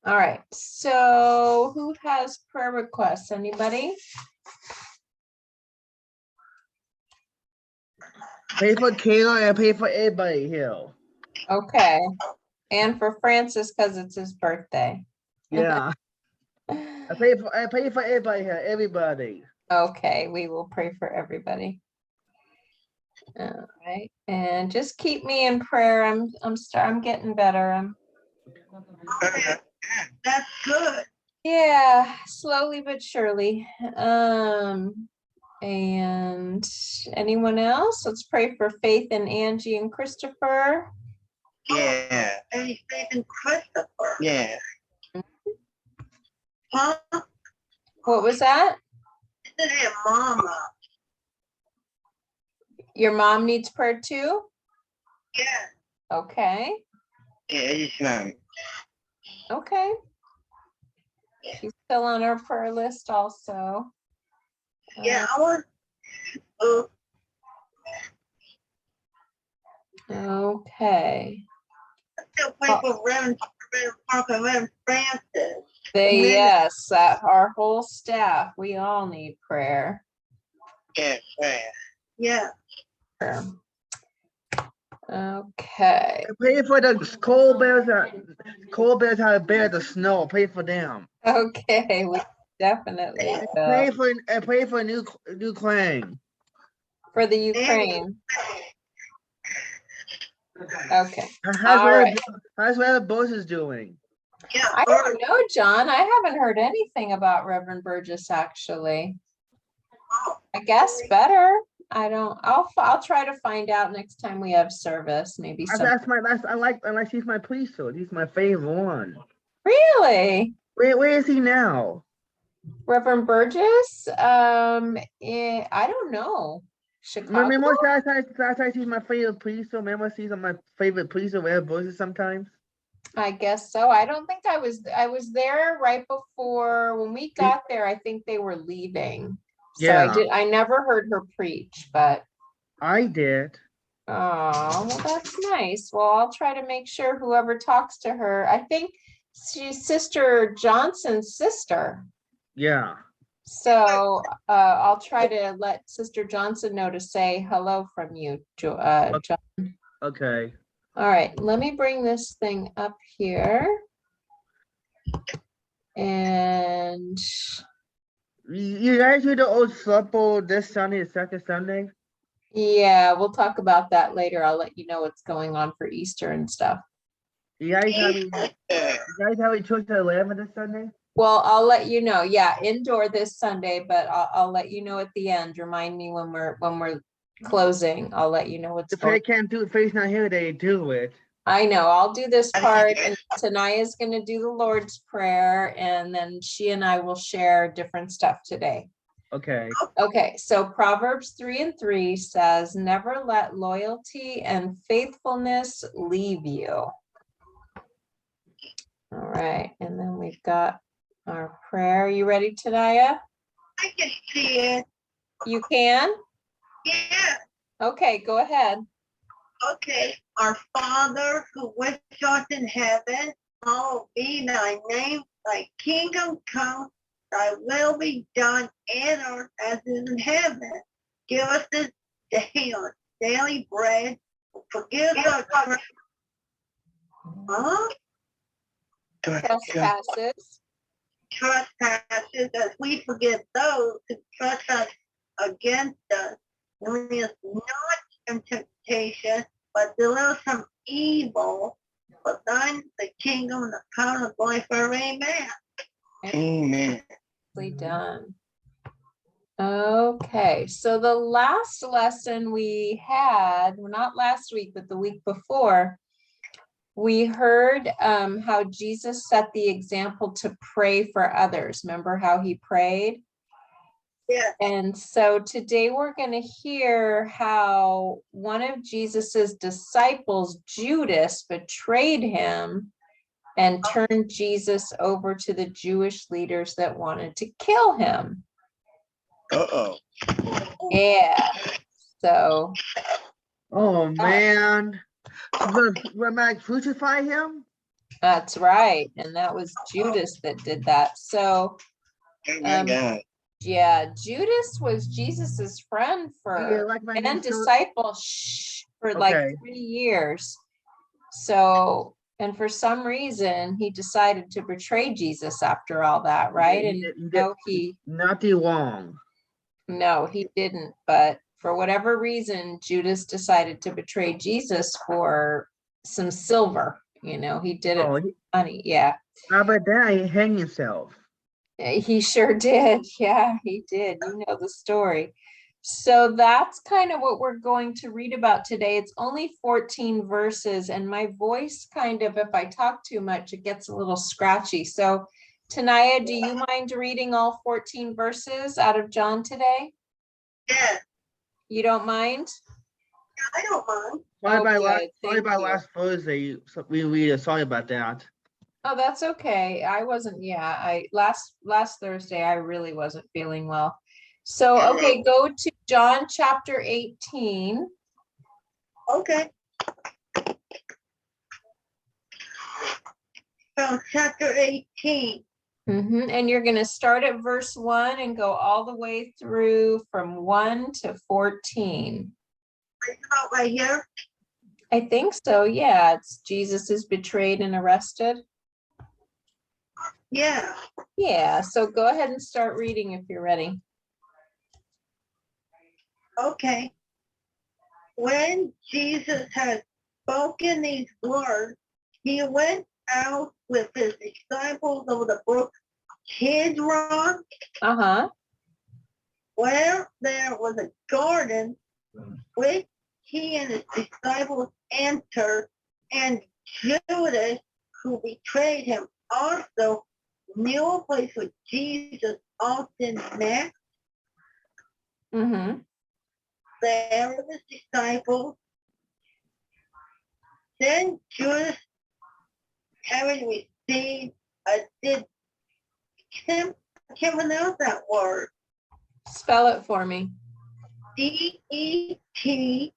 All right, so who has prayer requests? Anybody? Pray for Kayla and pray for everybody here. Okay, and for Francis because it's his birthday. Yeah. I pray for everybody here, everybody. Okay, we will pray for everybody. All right, and just keep me in prayer. I'm getting better. That's good. Yeah, slowly but surely. And anyone else? Let's pray for Faith and Angie and Christopher. Yeah. And Faith and Christopher. Yeah. Huh? What was that? Isn't it Mama? Your mom needs prayer too? Yeah. Okay. Yeah, it's not. Okay. She's still on our prayer list also. Yeah, I want. Okay. Still pray for Reverend Parker, Reverend Francis. Yes, our whole staff, we all need prayer. Yeah, prayer. Yeah. Okay. Pray for the cold bears how to bear the snow. Pray for them. Okay, we definitely will. Pray for new claim. For the Ukraine. Okay. How's Reverend Burgess doing? Yeah. I don't know, John. I haven't heard anything about Reverend Burgess actually. I guess better. I don't. I'll try to find out next time we have service. Maybe some. I like he's my priesthood. He's my favorite one. Really? Where is he now? Reverend Burgess? I don't know. Chicago. Remember last time he's my favorite priesthood. Remember he's my favorite priesthood. Reverend Burgess sometimes. I guess so. I don't think I was there right before when we got there. I think they were leaving. So yeah. I never heard her preach, but I did. Oh, well, that's nice. Well, I'll try to make sure whoever talks to her, I think she's Sister Johnson's sister. Yeah. So I'll try to let Sister Johnson know to say hello from you, John. Okay. All right, let me bring this thing up here. And you guys do the old supper this Sunday, the second Sunday? Yeah, we'll talk about that later. I'll let you know what's going on for Easter and stuff. You guys have a church at 11 this Sunday? Well, I'll let you know. Yeah, indoor this Sunday, but I'll let you know at the end. Remind me when we're closing. I'll let you know what's going on. If they can't do it, Faith's not here, they do it. I know. I'll do this part, and Tanaya's going to do the Lord's Prayer, and then she and I will share different stuff today. Okay. Okay, so Proverbs 3:3 says, never let loyalty and faithfulness leave you. All right, and then we've got our prayer. Are you ready, Tanaya? I can see it. You can? Yeah. Okay, go ahead. Okay. Our Father who art in heaven, hallowed be thy name, thy kingdom come, thy will be done in earth as in heaven. Give us this day our daily bread. Forgive us our trespasses as we forgive those who trespass against us. Lead us not into temptation, but deliver us from evil. For thine is the kingdom and the power and the glory forever. Amen. Amen. Done. Okay, so the last lesson we had, well, not last week, but the week before, we heard how Jesus set the example to pray for others. Remember how he prayed? Yeah. And so today we're going to hear how one of Jesus's disciples, Judas, betrayed him and turned Jesus over to the Jewish leaders that wanted to kill him. Uh-oh. Yeah. So. Oh man. We're going to crucify him? That's right. And that was Judas that did that. So, Oh my God. yeah, Judas was Jesus's friend Yeah, for like my and niece. disciple for like Okay. 3 years. So, and for some reason, he decided to betray Jesus after all that, right? And no, Not too long. no, he didn't. But for whatever reason, Judas decided to betray Jesus for some silver. You know, he did it Oh, for money. Yeah. how about that? He hanged himself. He sure did. Yeah, he did. You know the story. So that's kind of what we're going to read about today. It's only 14 verses, and my voice kind of, if I talk too much, it gets a little scratchy. So, Tanaya, do you mind reading all 14 verses out of John today? Yeah, You don't mind? I don't mind. Sorry about last Thursday. So sorry about that. Oh, that's okay. I wasn't, yeah, last Thursday, I really wasn't feeling well. So, okay, go to John chapter 18. Okay. From chapter 18. And you're going to start at verse 1 and go all the way through from 1 to 14. About right here. I think so, yeah. It's Jesus is betrayed and arrested. Yeah. Yeah, so go ahead and start reading if you're ready. Okay. When Jesus had spoken these words, he went out with his disciples over the brook Kidron, Uh-huh. where there was a garden, which he and his disciples entered, and Judas, who betrayed him, also knew a place where Jesus often met. Mm-hmm. There were his disciples. Then Judas, having received can't pronounce that word. Spell it for me. Detachment.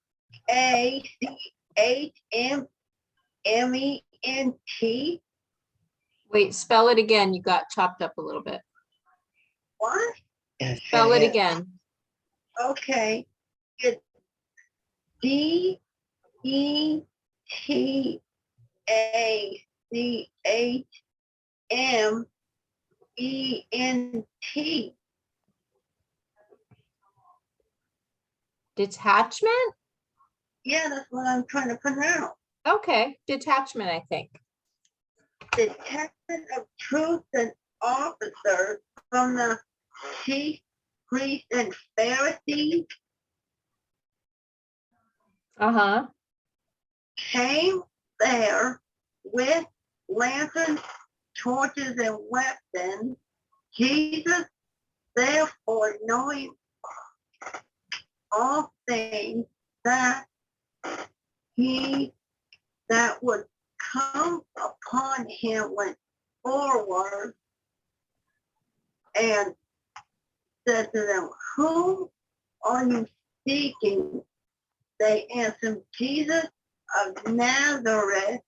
Wait, spell it again. You got chopped up a little bit. What? Spell it again. Okay. It's Detachment. Detachment? Yeah, that's what I'm trying to pronounce. Okay, detachment, I think. Detachment of troops and officers from the chief priests and Pharisees Uh-huh. came there with lanterns, torches, and weapons. Jesus, therefore, knowing all things that would come upon him, went forward and said to them, "Whom are you seeking?" They answered, "Jesus of Nazareth."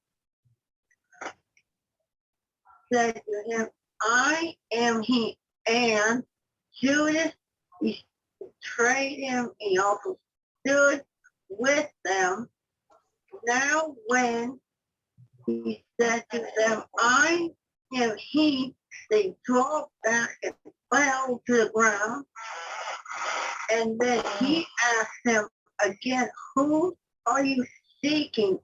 Said to him, "I am he." And Judas betrayed him. He also stood with them. Now when he said to them, "I am he," they drew back and fell to the ground. And then he asked them again, "Who are you seeking?"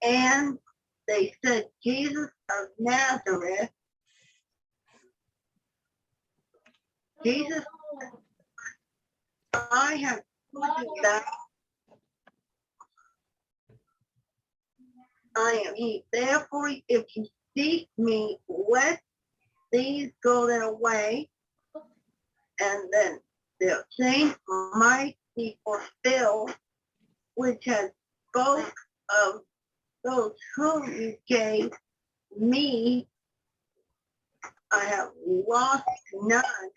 And they said, "Jesus of Nazareth." Jesus, "I have told you that I am he. Therefore, if you seek me, let these go their way, and then the saying might be fulfilled, which has spoke of those whom you gave me. I have lost none."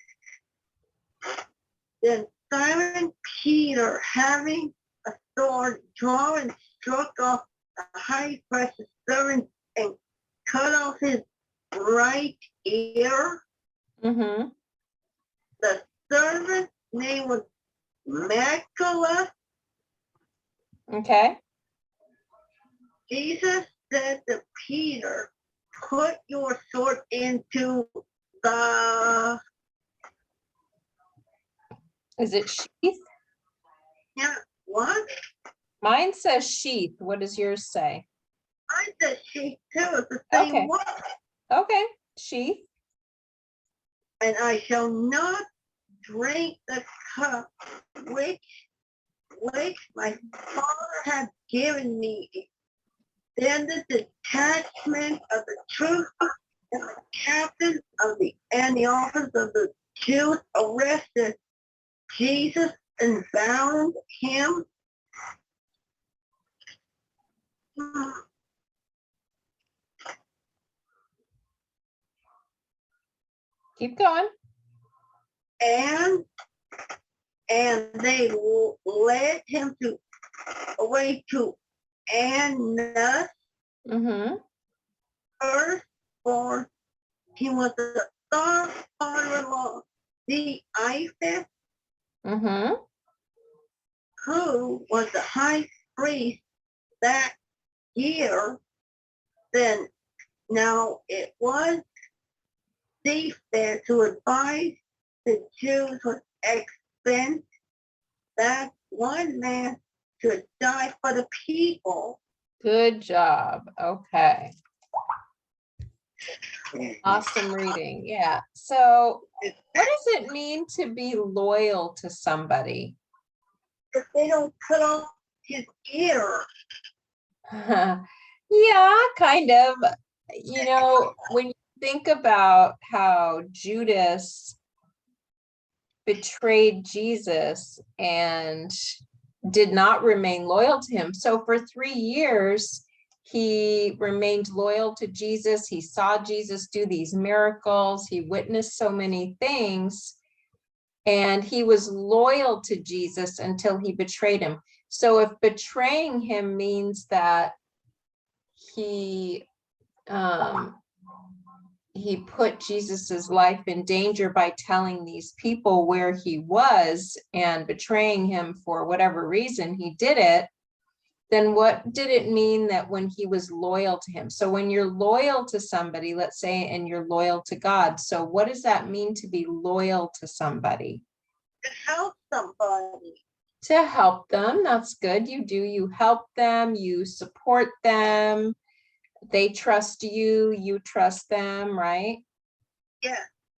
Then Simon Peter, having a sword, drawn and struck off the high precious servant and cut off his right ear. Mm-hmm. The servant's name was Malchus. Okay. Jesus said to Peter, put your sword into the, Is it sheath? yeah, what? Mine says sheath. What does yours say? I said she too, it's the same Okay. word. Okay. Sheath. And I shall not drink the cup which my Father hath given me. Then the detachment of the troops and the captain of the officers of the Jews arrested Jesus and bound him. Keep going. And they led him away to Annas Mm-hmm. first, for he was the third father-in-law, the Iphis, Mm-hmm. who was the high priest that year. Then now it was Cephas who advised the Jews with expense that one man should die for the people. Good job. Okay. Awesome reading. Yeah. So what does it mean to be loyal to somebody? If they don't cut off his ear. Yeah, kind of. You know, when you think about how Judas betrayed Jesus and did not remain loyal to him. So for 3 years, he remained loyal to Jesus. He saw Jesus do these miracles. He witnessed so many things. And he was loyal to Jesus until he betrayed him. So if betraying him means that he put Jesus's life in danger by telling these people where he was and betraying him for whatever reason he did it, then what did it mean that when he was loyal to him? So when you're loyal to somebody, let's say, and you're loyal to God, so what does that mean to be loyal to somebody? To help somebody. To help them. That's good. You help them, you support them. They trust you, you trust them, right? Yeah.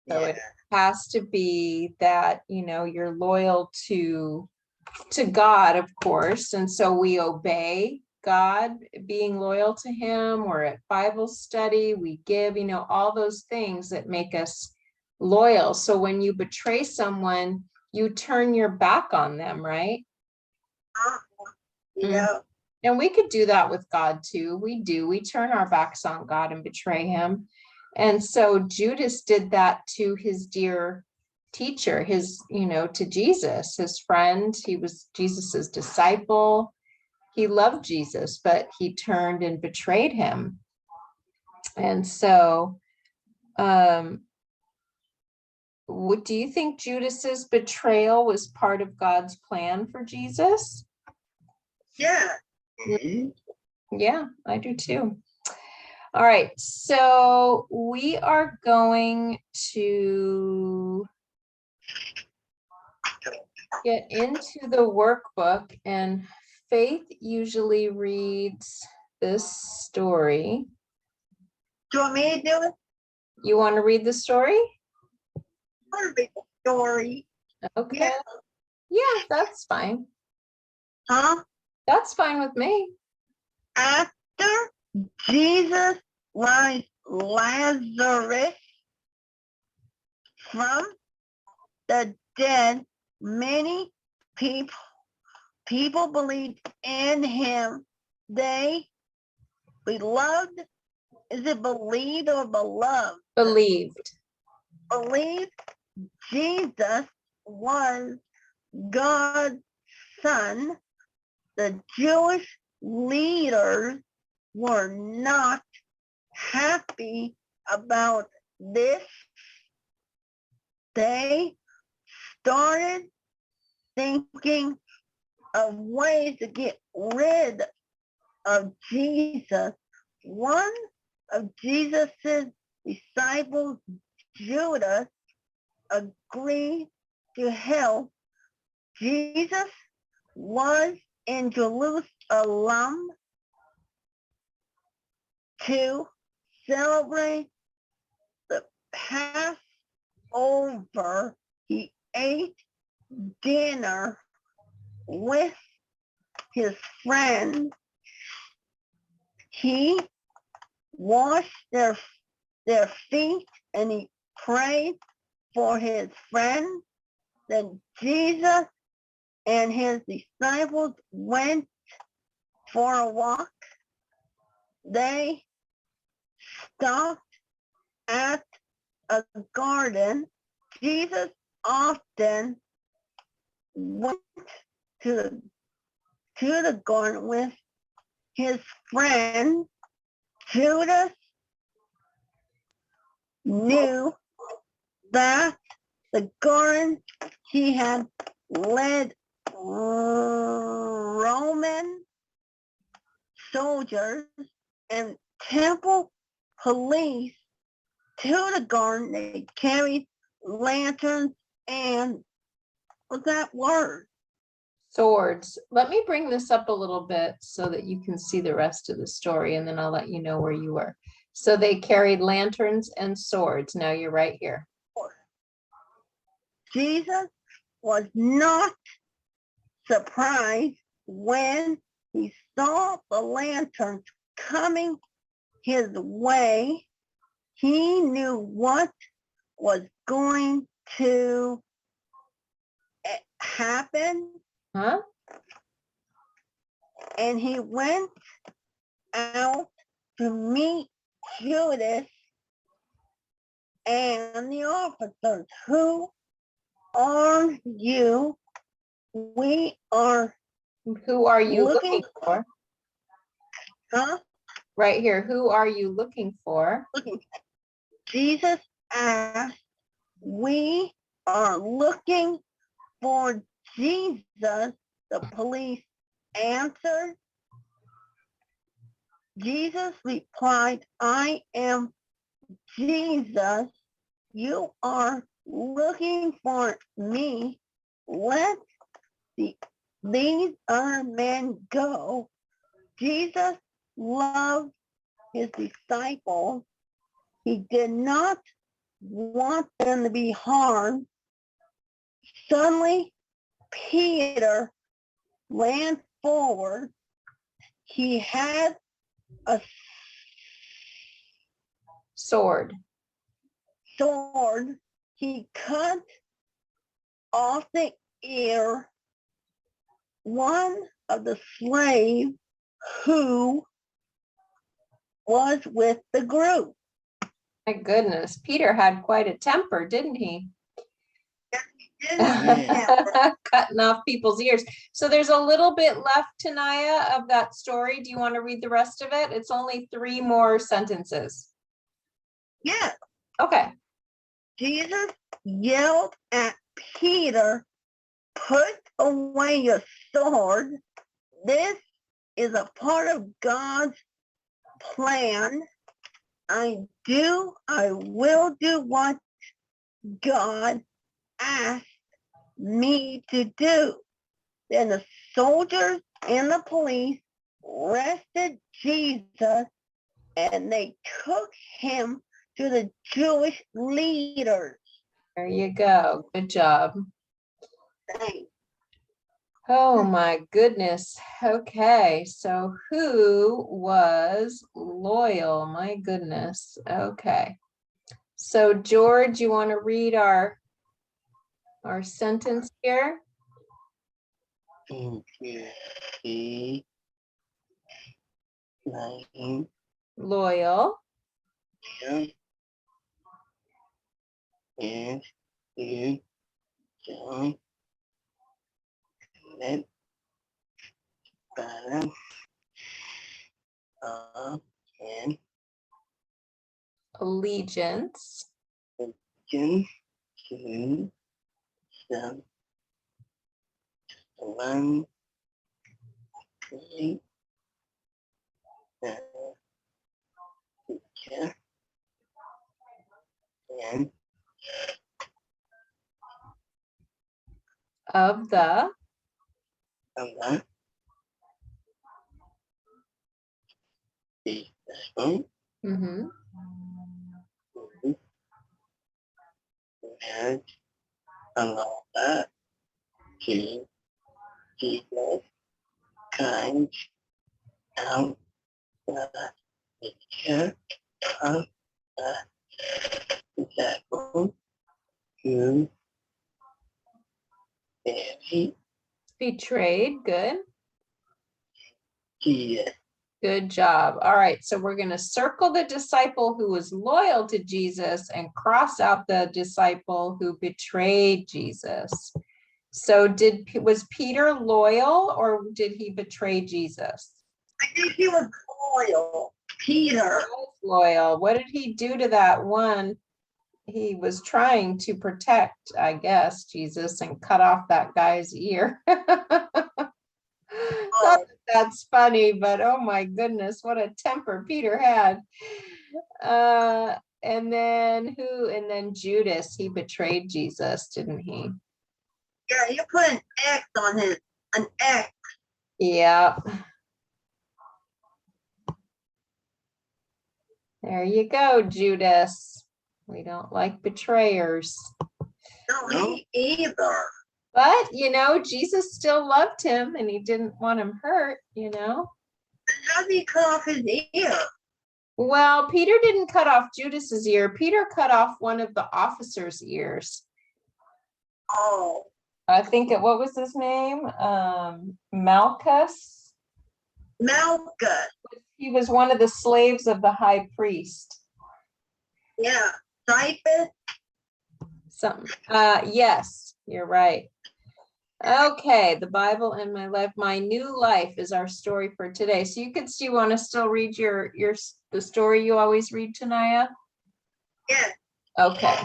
So it has to be that, you're loyal to God, of course. And so we obey God, being loyal to him, or at Bible study, we give, all those things that make us loyal. So when you betray someone, you turn your back on them, right? Yeah. And we could do that with God too. We do. We turn our backs on God and betray him. And so Judas did that to his dear teacher, to Jesus, his friend. He was Jesus's disciple. He loved Jesus, but he turned and betrayed him. And so, do you think Judas's betrayal was part of God's plan for Jesus? Yeah. Yeah, I do too. All right, so we are going to get into the workbook, and Faith usually reads this story. Do you want me to do it? You want to read the story? I want to read the story. Okay. Yeah, that's fine. Huh? That's fine with me. After Jesus raised Lazarus from the dead, many people believed in him. They beloved. Is it believed or beloved? Believed. Believed Jesus was God's son. The Jewish leaders were not happy about this. They started thinking of ways to get rid of Jesus. One of Jesus's disciples, Judas, agreed to help. Jesus was in Jerusalem to celebrate the Passover. He ate dinner with his friends. He washed their feet and he prayed for his friends. Then Jesus and his disciples went for a walk. They stopped at a garden. Jesus often went to the garden with his friend. Judas knew that the garden he had led Roman soldiers and temple police to the garden. They carried lanterns and what's that word? Swords. Let me bring this up a little bit so that you can see the rest of the story, and then I'll let you know where you were. So they carried lanterns and swords. Now you're right here. Jesus was not surprised when he saw the lanterns coming his way. He knew what was going to happen. Huh? And he went out to meet Judas and the officers. Who are you? We are. Who are you looking for? Huh? Right here. Who are you looking for? Jesus asked, we are looking for Jesus. The police answered. Jesus replied, I am Jesus. You are looking for me. Let these other men go. Jesus loved his disciples. He did not want them to be harmed. Suddenly, Peter ran forward. He had a Sword. sword. He cut off the ear one of the slaves who was with the group. My goodness. Peter had quite a temper, didn't he? Yeah. Cutting off people's ears. So there's a little bit left, Tanaya, of that story. Do you want to read the rest of it? It's only 3 more sentences. Yeah. Okay. Jesus yelled at Peter, put away your sword. This is a part of God's plan. I will do what God asked me to do. Then the soldiers and the police arrested Jesus and they took him to the Jewish leaders. There you go. Good job. Thanks. Oh my goodness. Okay. So who was loyal? My goodness. Okay. So George, you want to read our sentence here? Loyal. And you don't let and allegiance allegiance to the one great teacher and of the the disciple mhm, who had allowed to Jesus kind out the picture of the disciple who buried betrayed. Good. Jesus. Good job. All right, so we're going to circle the disciple who was loyal to Jesus and cross out the disciple who betrayed Jesus. So was Peter loyal or did he betray Jesus? I think he was loyal. Peter. He was loyal. What did he do to that one? He was trying to protect, I guess, Jesus and cut off that guy's ear. Not that that's funny, but oh my goodness, what a temper Peter had. And then Judas, he betrayed Jesus, didn't he? Yeah, you put an X on his, an X. Yeah. There you go, Judas. We don't like betrayers. No, he either. But, Jesus still loved him and he didn't want him hurt, How did he cut off his ear? Well, Peter didn't cut off Judas's ear. Peter cut off one of the officers' ears. Oh. I think what was his name? Malchus. Malchus. He was one of the slaves of the high priest. Yeah. Cyprus. Something. Yes, you're right. Okay, the Bible in my life, my new life is our story for today. So you want to still read the story you always read, Tanaya? Yeah. Okay.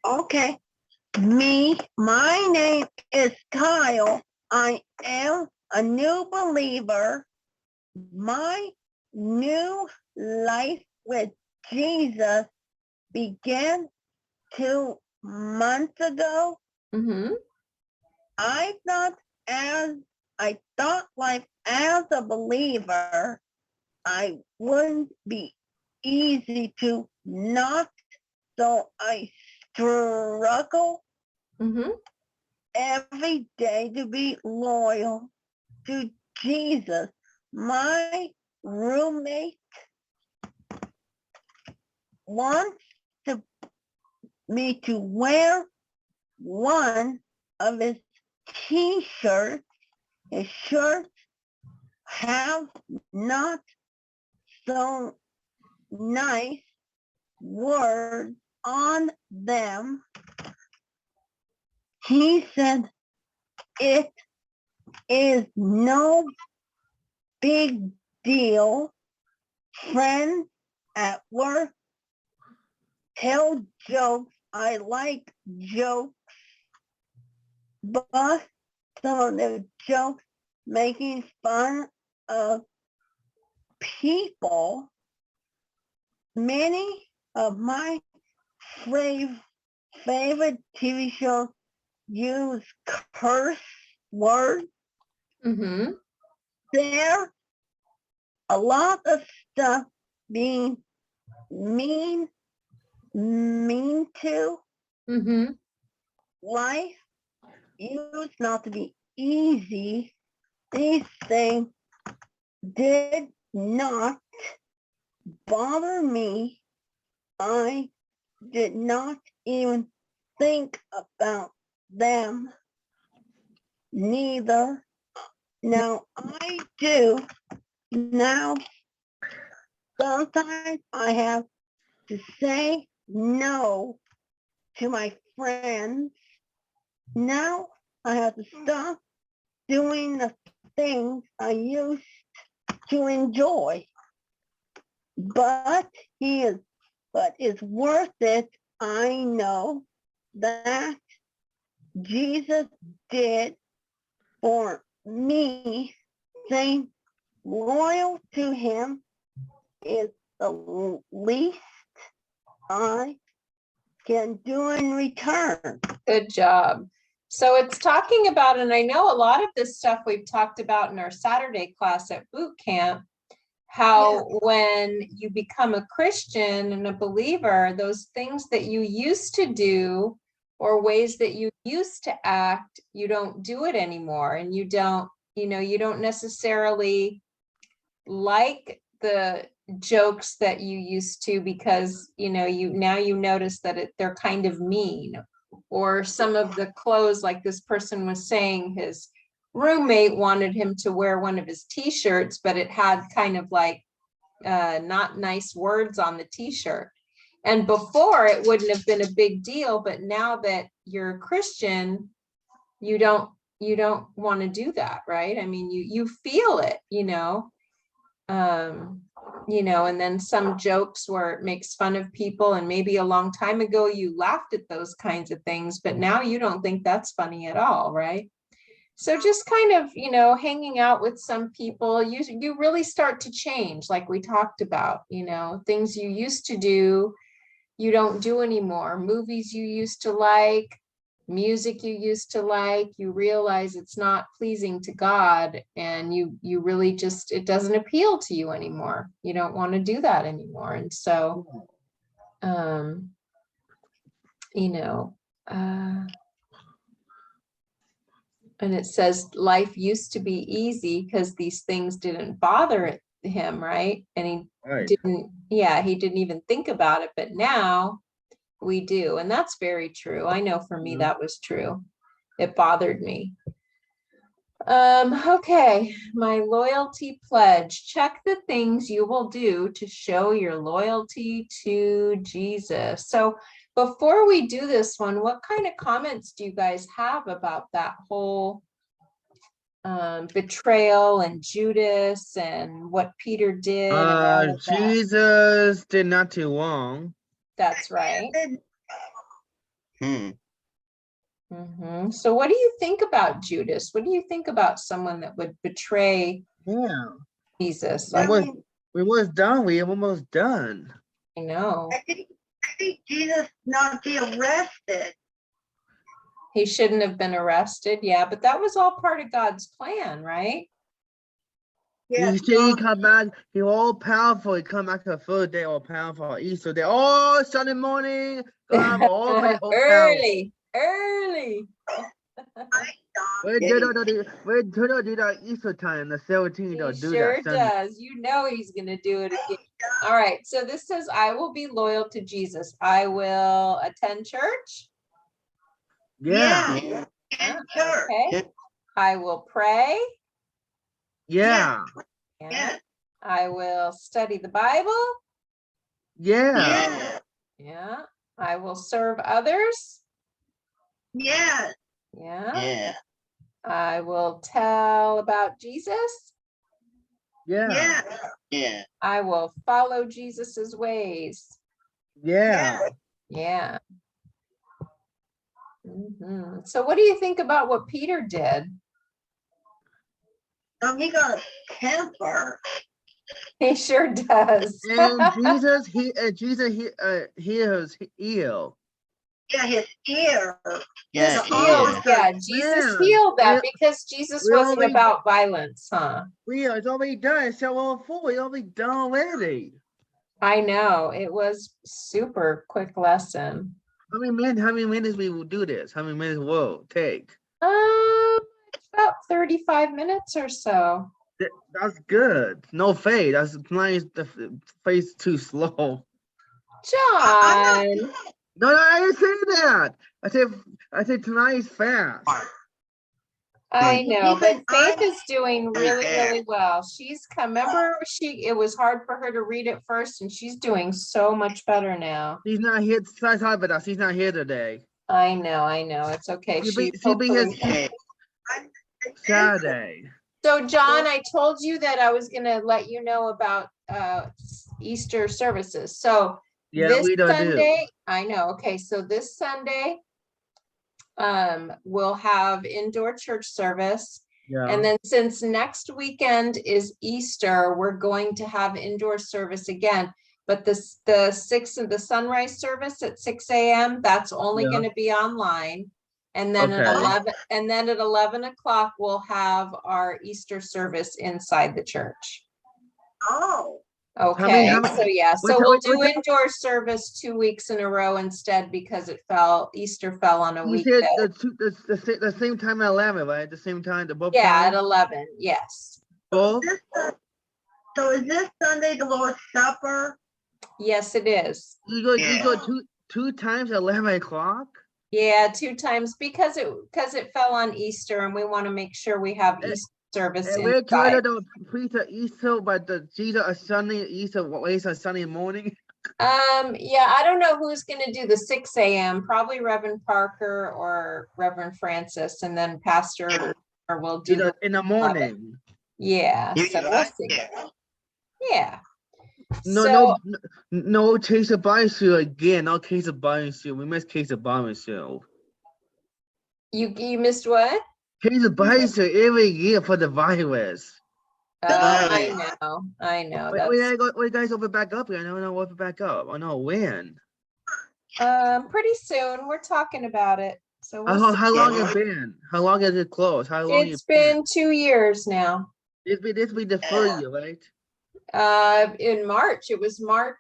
Okay. My name is Kyle. I am a new believer. My new life with Jesus began 2 months ago. Mm-hmm. I thought life as a believer, I wouldn't be easy to not, so I struggle Mm-hmm. every day to be loyal to Jesus. My roommate wants me to wear one of his t-shirts. His shirts have not so nice words on them. He said it is no big deal. Friends at work tell jokes. I like jokes, but some of the jokes making fun of people. Many of my favorite TV shows use curse words. Mm-hmm. There a lot of stuff being mean to. Mm-hmm. Life used not to be easy. These things did not bother me. I did not even think about them. Neither. Now I do. Now sometimes I have to say no to my friends. Now I have to stop doing the things I used to enjoy. But it's worth it. I know that Jesus did for me. Staying loyal to him is the least I can do in return. Good job. So it's talking about, and I know a lot of this stuff we've talked about in our Saturday class at boot camp, how when you become a Christian and a believer, those things that you used to do or ways that you used to act, you don't do it anymore. And you don't necessarily like the jokes that you used to, because you notice that they're kind of mean, or some of the clothes, like this person was saying, his roommate wanted him to wear one of his t-shirts, but it had kind of like not nice words on the t-shirt. And before it wouldn't have been a big deal, but now that you're a Christian, you don't want to do that, right? I mean, you feel it, and then some jokes where it makes fun of people, and maybe a long time ago you laughed at those kinds of things, but now you don't think that's funny at all, right? So just kind of, hanging out with some people, you really start to change, like we talked about, things you used to do, you don't do anymore. Movies you used to like, music you used to like, you realize it's not pleasing to God, and you really just, it doesn't appeal to you anymore. You don't want to do that anymore. And so, and it says life used to be easy because these things didn't bother him, right? And he didn't even think about it, but now we do. And that's very true. I know for me, that was true. It bothered me. Okay, my loyalty pledge. Check the things you will do to show your loyalty to Jesus. So before we do this one, what kind of comments do you guys have about that whole betrayal and Judas and what Peter did? And all of that? Jesus did not too long. That's right. So what do you think about Judas? What do you think about someone that would betray Jesus? We was done. We almost done. I know. I think Jesus not be arrested. He shouldn't have been arrested. Yeah, but that was all part of God's plan, right? Yeah, he come back. He all powerful. He come back to the third day, all powerful. Easter day, all Sunday morning. All early. We do that Easter time, the 17th. He sure does. He's going to do it again. All right. So this says, I will be loyal to Jesus. I will attend church. Yeah. Okay. I will pray. Yeah. I will study the Bible. Yeah. I will serve others. Yeah. I will tell about Jesus. Yeah. I will follow Jesus's ways. Yeah. So what do you think about what Peter did? He got a temper. He sure does. And Jesus heals ill. Yeah, his ear. Jesus healed that because Jesus wasn't about violence, huh? It's already done. It's all full. It's already done already. I know. It was super quick lesson. How many minutes we will do this? How many minutes will it take? About 35 minutes or so. That's good. No fade. That's nice. The face too slow. John. No, I didn't say that. I said tonight is fast. I know, but Faith is doing really well. She's come. Remember, it was hard for her to read at first, and she's doing so much better now. She's not here. She's not here today. I know. It's okay. She'll be here Saturday. So John, I told you that I was gonna let you know about Easter services. So Yeah, this we don't do. Sunday, I know, okay, so this Sunday, we'll have indoor church service. Yeah. And then since next weekend is Easter, we're going to have indoor service again. But the sunrise service at 6 a.m., that's only Yeah. going to be online. And then at Okay. 11 o'clock, we'll have our Easter service inside the church. Oh, Okay, how many- so yeah, what so we'll time- do indoor service 2 weeks in a row instead because Easter fell on a You weekday. said the same time at 11, right? The same time, the both Yeah, at times? 11, yes. Both? so is this Sunday the Lord's Supper? Yes, it is. You go two times at 11 o'clock? Yeah, 2 times because it fell on Easter and we want to make sure we have Easter service And we're trying inside. to preach the Easter, but the Jesus on Sunday, Easter waits on Sunday morning. Yeah, I don't know who's going to do the 6 a.m. Probably Reverend Parker or Reverend Francis, and then Pastor or we'll do In the morning. yeah. You So we'll like see. it? Yeah. No case of bicycle again. No case of bicycle. We missed case of bicycle. You missed what? Case of bicycle every year for the virus. I know. We guys open back up. I don't know open back up. I know when. Pretty soon. We're talking about it. So we'll see. How long it been? How long has it closed? How long It's been 2 years now. This be the full year, right? In March, it was March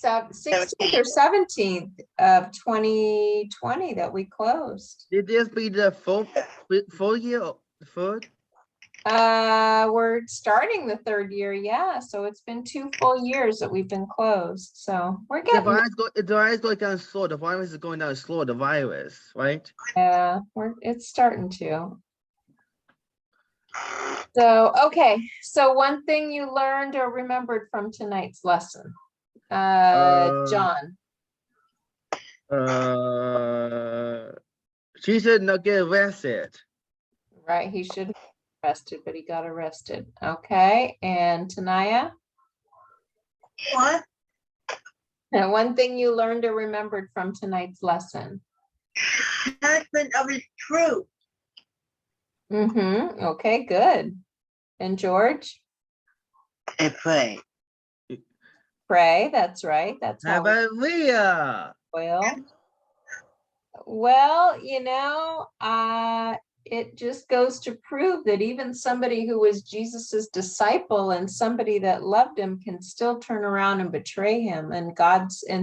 16th or 17th of 2020 that we closed. Did this be the full year? Third? We're starting the 3rd year, yeah. So it's been 2 full years that we've been closed. So we're The getting virus going down slow. The virus is going down slow. The virus, right? it's starting to. So okay. So one thing you learned or remembered from tonight's lesson, John. She should not get arrested. Right, he should have been arrested, but he got arrested. Okay, and Tanaya? What? Now, one thing you learned or remembered from tonight's lesson. Husband of his truth. Okay, good. And George? And pray. Pray, that's right. That's How how we about Leah? Well, it just goes to prove that even somebody who was Jesus's disciple and somebody that loved him can still turn around and betray him, and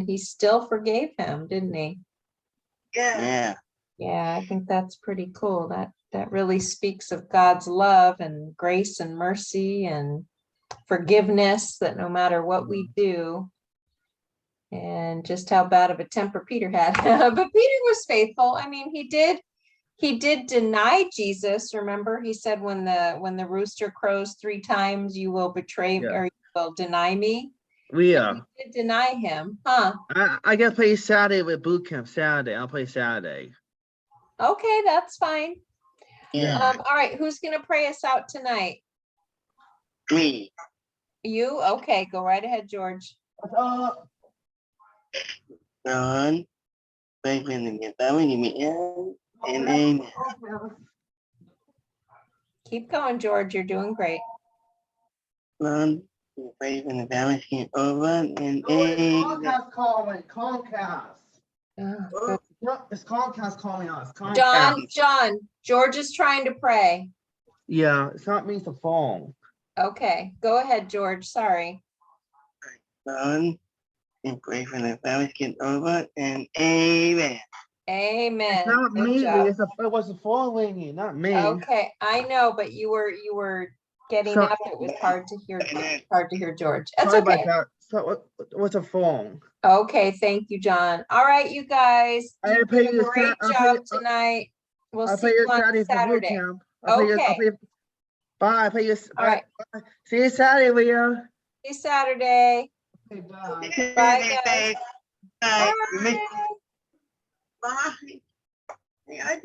he still forgave him, didn't he? Yeah. Yeah, I think that's pretty cool. That really speaks of God's love and grace and mercy and forgiveness, that no matter what we do, and just how bad of a temper Peter had. But Peter was faithful. I mean, he did deny Jesus. Remember, he said, when the rooster crows 3 times, you will betray me, or you will deny me. Leah. He did deny him, huh? I gotta play Saturday with boot camp. Saturday. I'll play Saturday. Okay, that's fine. Yeah. All right, who's gonna pray us out tonight? Me. You? Okay, go right ahead, George. Son, pray for the family, and amen. Keep going, George. You're doing great. Son, pray for the family, get over, and amen. Comcast. Oh, It's Comcast calling us. John, George is trying to pray. Yeah, it's not me, it's the phone. Okay, go ahead, George. Sorry. Son, and pray for the family, get over, and amen. Amen. It's not Good me. job. It was the phone ringing, not me. Okay, I know, but you were getting So- up. It was hard to hear George. That's Sorry okay. about that. So what's a phone? Okay, thank you, John. All right, you guys. I You pay did a you great I'll job pay- tonight. We'll I'll see pay you you on Saturday for boot Saturday. camp. Okay. Bye. I pay you. All right. Bye. See you Saturday, Leah. See you Saturday. Okay, bye. Bye, guys. Bye. Bye. Bye.